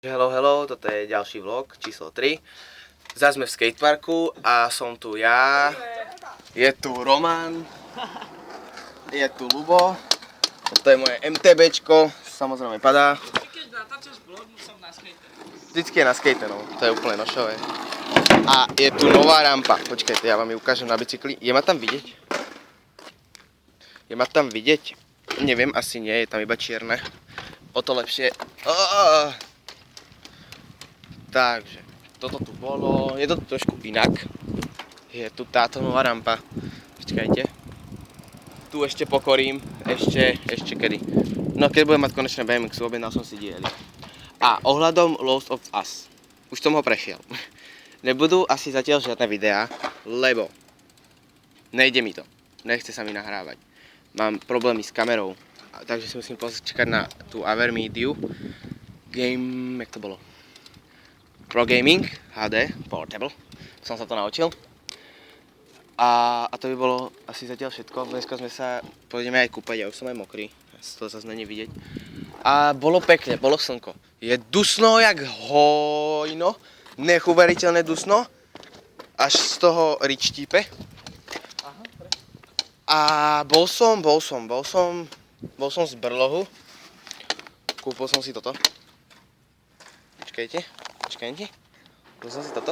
Hello, hello, toto je ďalší vlog, číslo 3. Zas sme v skateparku a som tu ja, je tu Roman, je tu Lubo, toto je moje MTBčko, samozrejme padá. Keď natáčaš vlog, som na skate. Vždycky je na skate, no, to je úplne nošové. A je tu nová rampa, počkajte, ja vám ju ukážem na bicykli, je ma tam vidieť? Je ma tam vidieť? Neviem, asi nie, je tam iba čierne. O to lepšie. Takže, toto tu bolo, je to trošku inak. Je tu táto nová rampa. Počkajte. Tu ešte pokorím, ešte kedy. No keď budem mať konečné BMX, objednal som si diely. A ohľadom Lost of Us, už som ho prešiel. Nebudú asi zatiaľ žiadne videá, lebo nejde mi to. Nechce sa mi nahrávať. Mám problémy s kamerou, takže si musím počkať na tú Avermediu Game, jak to bolo? Pro Gaming HD Portable, som sa to naučil. A to by bolo asi zatiaľ všetko. Dneska pôjdeme aj kúpať, ja už som aj mokrý, to zase není vidieť. A bolo pekne, bolo slnko. Je dusno jak hojno, neuveriteľné dusno, až z toho ričtípe. A bol som z Brlohu, kúpil som si toto. Počkajte. Kúpil som si toto.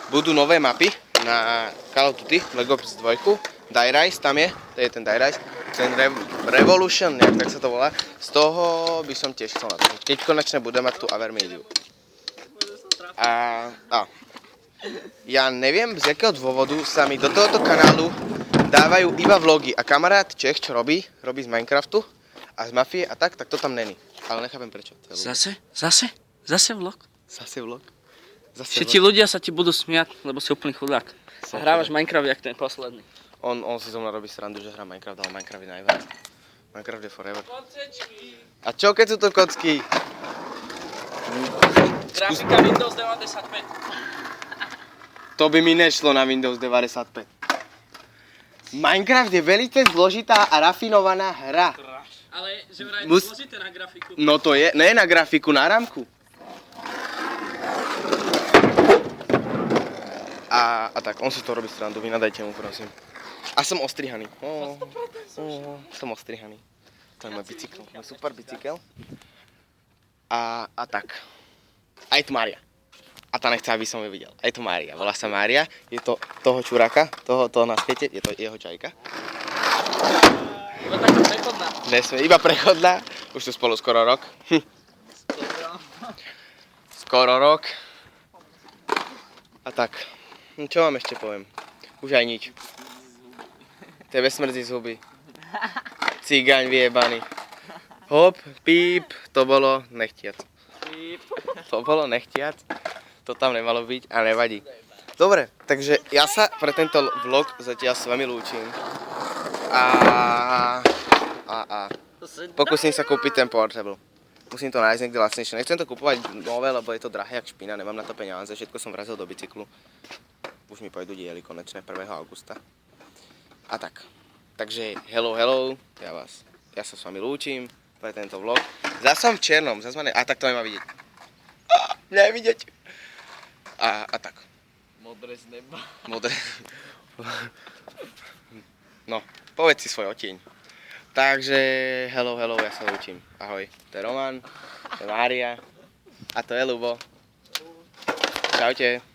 Budú nové mapy na Call of Duty, Black Ops 2, Die Rise tam je, to je ten Die Rise, ten Revolution, nejak tak sa to volá. Z toho by som tiež chcel natočiť, keď konečne budem mať tú Avermediu. A ja neviem, z jakého dôvodu sa mi do tohoto kanálu dávajú iba vlogy a kamarát Čech, čo robí z Minecraftu a z Mafie a tak to tam není. Ale nechápem prečo. Zase vlog. Zase vlog. Všetci ľudia sa ti budú smiať, lebo si úplný chudák. A hrávaš Minecraft jak ten posledný. On si zo mňa robí srandu, že hrá Minecraft, ale Minecraft je najviac. Minecraft je forever. Kocečky. A čo keď sú to kocky? Grafika Windows 95. To by mi nešlo na Windows 95. Minecraft je veľmi zložitá a rafinovaná hra. Ale že vraj je zložité na grafiku. No to je, ne na grafiku, na rámku. A tak, on si to robí srandu, vynadajte mu prosím. A som ostrihaný. Som ostrihaný. To je môj bicykel, môj super bicykel. A tak. A je tu Mária. A tá nechce, aby som ju videl. A je tu Mária, volá sa Mária. Je to toho čuráka, toho na skate, je to jeho čajka. Iba taká prechodná. Nesmie, iba prechodná. Už tu spolu skoro rok. Skoro rok. A tak. Čo vám ešte poviem? Už aj nič. Tebe smrdí z huby. Cigáň vyjebaný. Hop, píp, to bolo nechtiac. To bolo nechtiac. To tam nemalo byť a nevadí. Dobre, takže ja sa pre tento vlog zatiaľ s vami lúčim. Pokúsim sa kúpiť ten portable. Musím to nájsť niekde lacnejšie. Nechcem to kúpovať nové, lebo je to drahé jak špina, nemám na to peniaze, všetko som vrazil do bicyklu. Už mi pôjdu diely konečne 1. augusta. A tak. Takže hello, ja sa s vami lúčim pre tento vlog. Zas som v černom, a tak to nemá vidieť. Mňa je vidieť. A tak. Modré z neba. Modré. No, povedz si svoj otieň. Takže hello, ja sa lúčim. Ahoj, to je Roman, to je Mária a to je Lubo. Čaute.